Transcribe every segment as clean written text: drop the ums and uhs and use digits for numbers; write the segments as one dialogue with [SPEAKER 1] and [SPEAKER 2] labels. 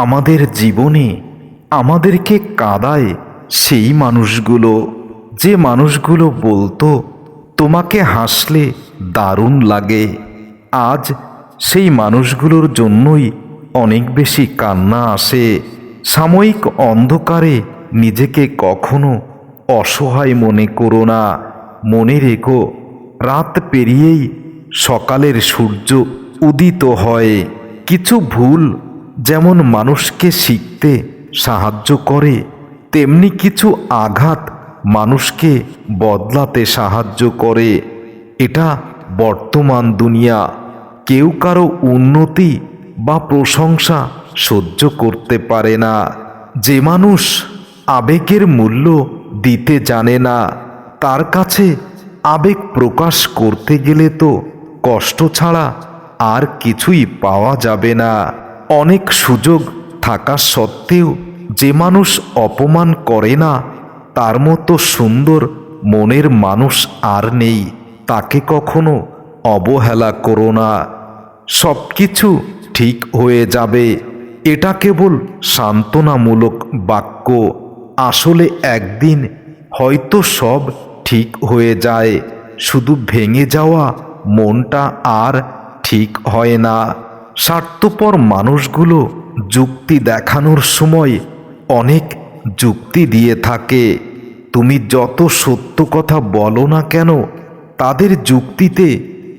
[SPEAKER 1] আমাদের জীবনে আমাদেরকে কাঁদায় সেই মানুষগুলো, যে মানুষগুলো বলতো তোমাকে হাসলে দারুণ লাগে। আজ সেই মানুষগুলোর জন্যই অনেক বেশি কান্না আসে। সাময়িক অন্ধকারে নিজেকে কখনো অসহায় মনে করো না। মনে রেখো, রাত পেরিয়েই সকালের সূর্য উদিত হয়। কিছু ভুল যেমন মানুষকে শিখতে সাহায্য করে, তেমনি কিছু আঘাত মানুষকে বদলাতে সাহায্য করে। এটা বর্তমান দুনিয়া। কেউ কারো উন্নতি বা প্রশংসা সহ্য করতে পারে না। যে মানুষ আবেগের মূল্য দিতে জানে না, তার কাছে আবেগ প্রকাশ করতে গেলে তো কষ্ট ছাড়া আর কিছুই পাওয়া যাবে না। অনেক সুযোগ থাকা সত্ত্বেও যে মানুষ অপমান করে না, তার মতো সুন্দর মনের মানুষ আর নেই। তাকে কখনো অবহেলা করো না। সব কিছু ঠিক হয়ে যাবে, এটা কেবল সান্ত্বনামূলক বাক্য। আসলে একদিন হয়তো সব ঠিক হয়ে যায়, শুধু ভেঙে যাওয়া মনটা আর ঠিক হয় না। স্বার্থপর মানুষগুলো যুক্তি দেখানোর সময় অনেক যুক্তি দিয়ে থাকে। তুমি যত সত্য কথা বলো না কেন, তাদের যুক্তিতে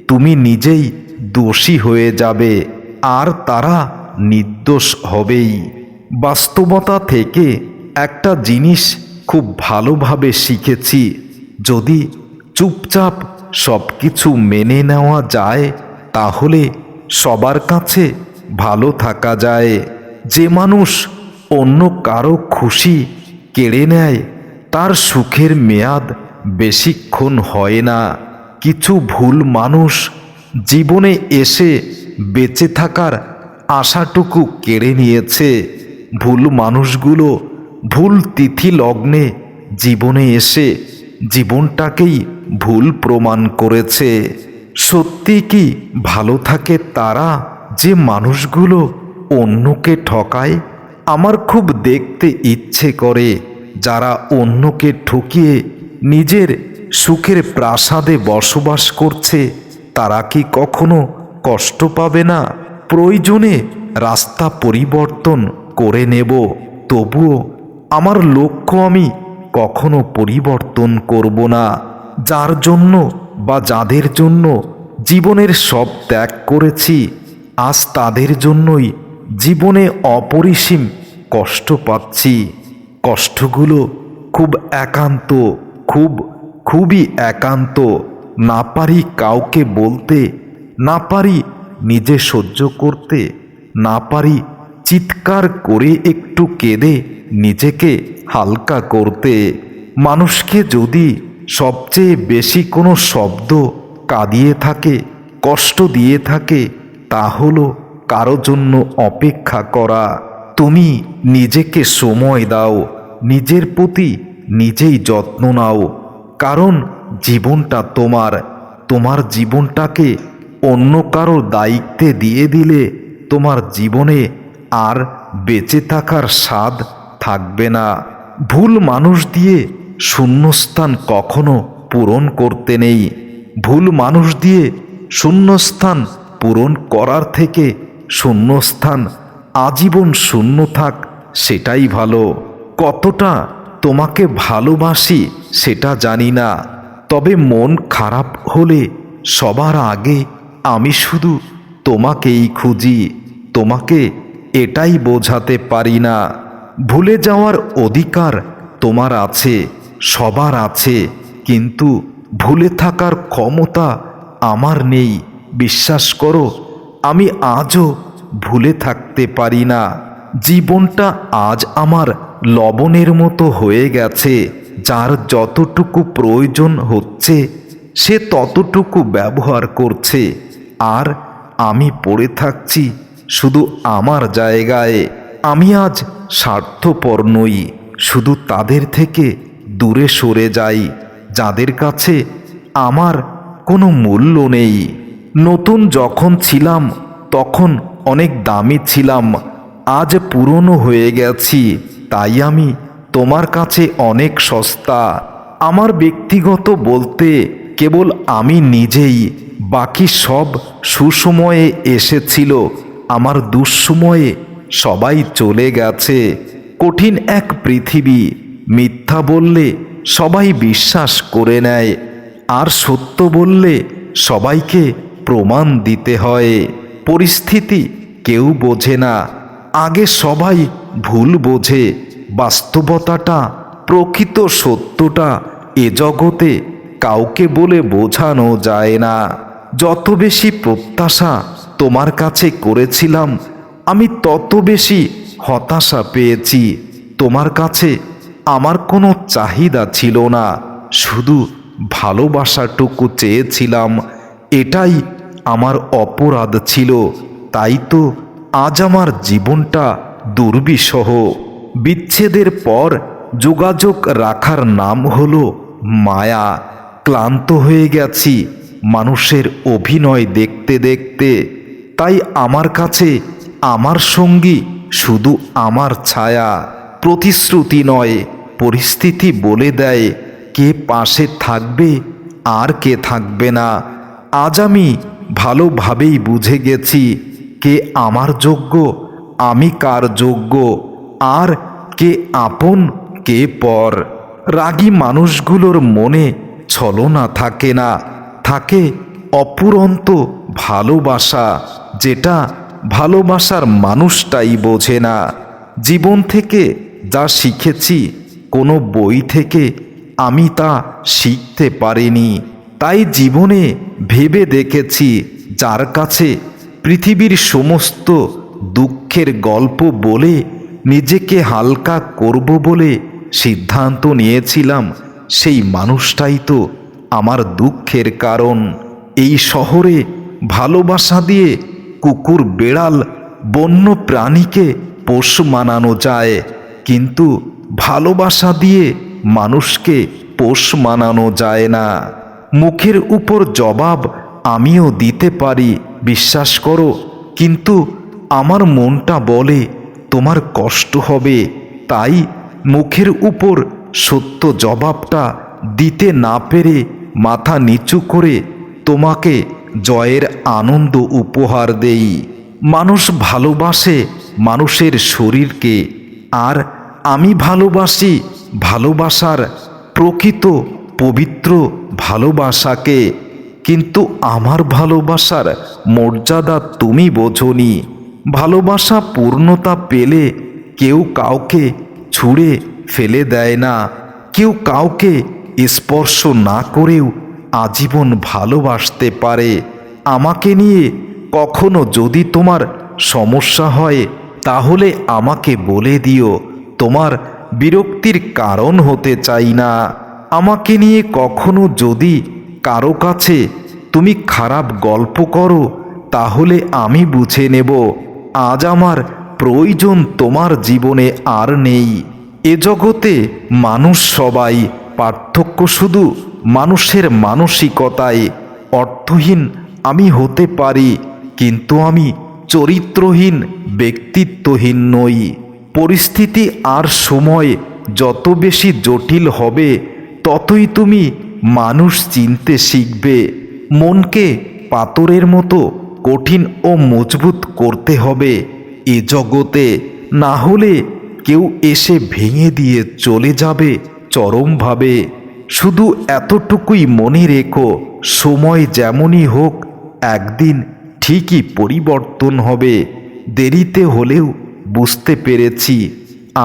[SPEAKER 1] তুমি নিজেই দোষী হয়ে যাবে, আর তারা নির্দোষ হবেই। বাস্তবতা থেকে একটা জিনিস খুব ভালোভাবে শিখেছি, যদি চুপচাপ সব কিছু মেনে নেওয়া যায়, তাহলে সবার কাছে ভালো থাকা যায়। যে মানুষ অন্য কারো খুশি কেড়ে নেয়, তার সুখের মেয়াদ বেশিক্ষণ হয় না। কিছু ভুল মানুষ জীবনে এসে বেঁচে থাকার আশাটুকু কেড়ে নিয়েছে। ভুল মানুষগুলো ভুল তিথি লগ্নে জীবনে এসে জীবনটাকেই ভুল প্রমাণ করেছে। সত্যি কি ভালো থাকে তারা যে মানুষগুলো অন্যকে ঠকায়? আমার খুব দেখতে ইচ্ছে করে যারা অন্যকে ঠকিয়ে নিজের সুখের প্রাসাদে বসবাস করছে, তারা কি কখনো কষ্ট পাবে না? প্রয়োজনে রাস্তা পরিবর্তন করে নেব, তবুও আমার লক্ষ্য আমি কখনো পরিবর্তন করব না। যার জন্য বা যাদের জন্য জীবনের সব ত্যাগ করেছি, আজ তাদের জন্যই জীবনে অপরিসীম কষ্ট পাচ্ছি। কষ্টগুলো খুব একান্ত, খুবই একান্ত। না পারি কাউকে বলতে, না পারি নিজে সহ্য করতে, না পারি চিৎকার করে একটু কেঁদে নিজেকে হালকা করতে। মানুষকে যদি সবচেয়ে বেশি কোনো শব্দ কাঁদিয়ে থাকে, কষ্ট দিয়ে থাকে, তা হলো কারো জন্য অপেক্ষা করা। তুমি নিজেকে সময় দাও, নিজের প্রতি নিজেই যত্ন নাও, কারণ জীবনটা তোমার। তোমার জীবনটাকে অন্য কারো দায়িত্বে দিয়ে দিলে তোমার জীবনে আর বেঁচে থাকার স্বাদ থাকবে না। ভুল মানুষ দিয়ে শূন্যস্থান কখনো পূরণ করতে নেই। ভুল মানুষ দিয়ে শূন্যস্থান পূরণ করার থেকে শূন্যস্থান আজীবন শূন্য থাক, সেটাই ভালো। কতটা তোমাকে ভালোবাসি সেটা জানি না, তবে মন খারাপ হলে সবার আগে আমি শুধু তোমাকেই খুঁজি। তোমাকে এটাই বোঝাতে পারি না, ভুলে যাওয়ার অধিকার তোমার আছে, সবার আছে, কিন্তু ভুলে থাকার ক্ষমতা আমার নেই। বিশ্বাস করো, আমি আজও ভুলে থাকতে পারি না। জীবনটা আজ আমার লবণের মতো হয়ে গেছে। যার যতটুকু প্রয়োজন হচ্ছে সে ততটুকু ব্যবহার করছে, আর আমি পড়ে থাকছি শুধু আমার জায়গায়। আমি আজ স্বার্থপর নই, শুধু তাদের থেকে দূরে সরে যাই যাদের কাছে আমার কোনো মূল্য নেই। নতুন যখন ছিলাম তখন অনেক দামি ছিলাম, আজ পুরনো হয়ে গেছি, তাই আমি তোমার কাছে অনেক সস্তা। আমার ব্যক্তিগত বলতে কেবল আমি নিজেই, বাকি সব সুসময়ে এসেছিল, আমার দুঃসময়ে সবাই চলে গেছে। কঠিন এক পৃথিবী, মিথ্যা বললে সবাই বিশ্বাস করে নেয়, আর সত্য বললে সবাইকে প্রমাণ দিতে হয়। পরিস্থিতি কেউ বোঝে না, আগে সবাই ভুল বোঝে। বাস্তবতাটা, প্রকৃত সত্যটা এ জগতে কাউকে বলে বোঝানো যায় না। যত বেশি প্রত্যাশা তোমার কাছে করেছিলাম, আমি তত বেশি হতাশা পেয়েছি। তোমার কাছে আমার কোনো চাহিদা ছিল না, শুধু ভালোবাসাটুকু চেয়েছিলাম। এটাই আমার অপরাধ ছিল, তাই তো আজ আমার জীবনটা দুর্বিষহ। বিচ্ছেদের পর যোগাযোগ রাখার নাম হলো মায়া। ক্লান্ত হয়ে গেছি মানুষের অভিনয় দেখতে দেখতে, তাই আমার কাছে আমার সঙ্গী শুধু আমার ছায়া। প্রতিশ্রুতি নয়, পরিস্থিতি বলে দেয় কে পাশে থাকবে আর কে থাকবে না। আজ আমি ভালোভাবেই বুঝে গেছি কে আমার যোগ্য, আমি কার যোগ্য, আর কে আপন কে পর। রাগী মানুষগুলোর মনে ছলনা থাকে না, থাকে অপুরন্ত ভালোবাসা, যেটা ভালোবাসার মানুষটাই বোঝে না। জীবন থেকে যা শিখেছি, কোনো বই থেকে আমি তা শিখতে পারিনি। তাই জীবনে ভেবে দেখেছি, যার কাছে পৃথিবীর সমস্ত দুঃখের গল্প বলে নিজেকে হালকা করব বলে সিদ্ধান্ত নিয়েছিলাম, সেই মানুষটাই তো আমার দুঃখের কারণ। এই শহরে ভালোবাসা দিয়ে কুকুর, বেড়াল, বন্য প্রাণীকে পোষ মানানো যায়, কিন্তু ভালোবাসা দিয়ে মানুষকে পোষ মানানো যায় না। মুখের উপর জবাব আমিও দিতে পারি, বিশ্বাস করো, কিন্তু আমার মনটা বলে তোমার কষ্ট হবে। তাই মুখের উপর সত্য জবাবটা দিতে না পেরে মাথা নিচু করে তোমাকে জয়ের আনন্দ উপহার দেই। মানুষ ভালোবাসে মানুষের শরীরকে, আর আমি ভালোবাসি ভালোবাসার প্রকৃত পবিত্র ভালোবাসাকে। কিন্তু আমার ভালোবাসার মর্যাদা তুমি বোঝনি। ভালোবাসা পূর্ণতা পেলে কেউ কাউকে ছুঁড়ে ফেলে দেয় না, কেউ কাউকে স্পর্শ না করেও আজীবন ভালোবাসতে পারে। আমাকে নিয়ে কখনো যদি তোমার সমস্যা হয়, তাহলে আমাকে বলে দিও, তোমার বিরক্তির কারণ হতে চাই না। আমাকে নিয়ে কখনো যদি কারো কাছে তুমি খারাপ গল্প করো, তাহলে আমি বুঝে নেব আজ আমার প্রয়োজন তোমার জীবনে আর নেই। এ জগতে মানুষ সবাই, পার্থক্য শুধু মানুষের মানসিকতায়। অর্থহীন আমি হতে পারি, কিন্তু আমি চরিত্রহীন, ব্যক্তিত্বহীন নই। পরিস্থিতি আর সময় যত বেশি জটিল হবে, ততই তুমি মানুষ চিনতে শিখবে। মনকে পাথরের মতো কঠিন ও মজবুত করতে হবে এ জগতে, না হলে কেউ এসে ভেঙে দিয়ে চলে যাবে চরমভাবে। শুধু এতটুকুই মনে রেখো, সময় যেমনই হোক, একদিন ঠিকই পরিবর্তন হবে। দেরিতে হলেও বুঝতে পেরেছি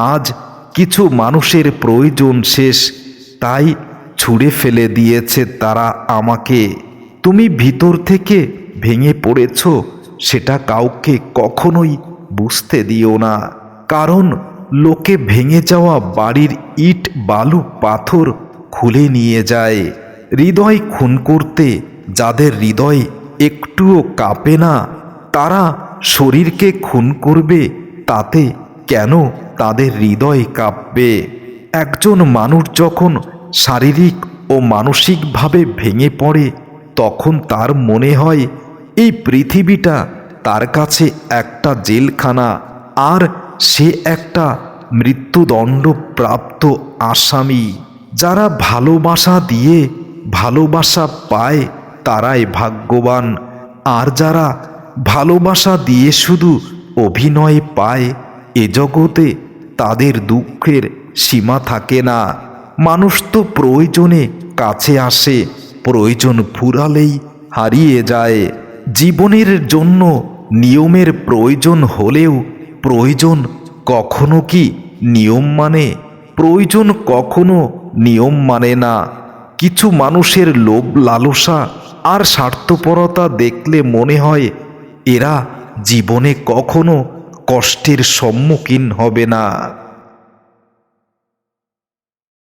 [SPEAKER 1] আজ কিছু মানুষের প্রয়োজন শেষ, তাই ছুঁড়ে ফেলে দিয়েছে তারা আমাকে। তুমি ভিতর থেকে ভেঙে পড়েছ, সেটা কাউকে কখনোই বুঝতে দিও না, কারণ লোকে ভেঙে যাওয়া বাড়ির ইট, বালু, পাথর খুলে নিয়ে যায়। হৃদয় খুন করতে যাদের হৃদয় একটুও কাঁপে না, তারা শরীরকে খুন করবে, তাতে কেন তাদের হৃদয় কাঁপবে? একজন মানুষ যখন শারীরিক ও মানসিকভাবে ভেঙে পড়ে, তখন তার মনে হয় এই পৃথিবীটা তার কাছে একটা জেলখানা। আর সে একটা মৃত্যুদণ্ড প্রাপ্ত আসামি। যারা ভালোবাসা দিয়ে ভালোবাসা পায় তারাই ভাগ্যবান, আর যারা ভালোবাসা দিয়ে শুধু অভিনয় পায় এ জগতে তাদের দুঃখের সীমা থাকে না। মানুষ তো প্রয়োজনে কাছে আসে, প্রয়োজন ফুরালেই হারিয়ে যায়। জীবনের জন্য নিয়মের প্রয়োজন হলেও প্রয়োজন কখনো কি নিয়ম মানে? প্রয়োজন কখনো নিয়ম মানে না। কিছু মানুষের লোভ লালসা আর স্বার্থপরতা দেখলে মনে হয় এরা জীবনে কখনো কষ্টের সম্মুখীন হবে না।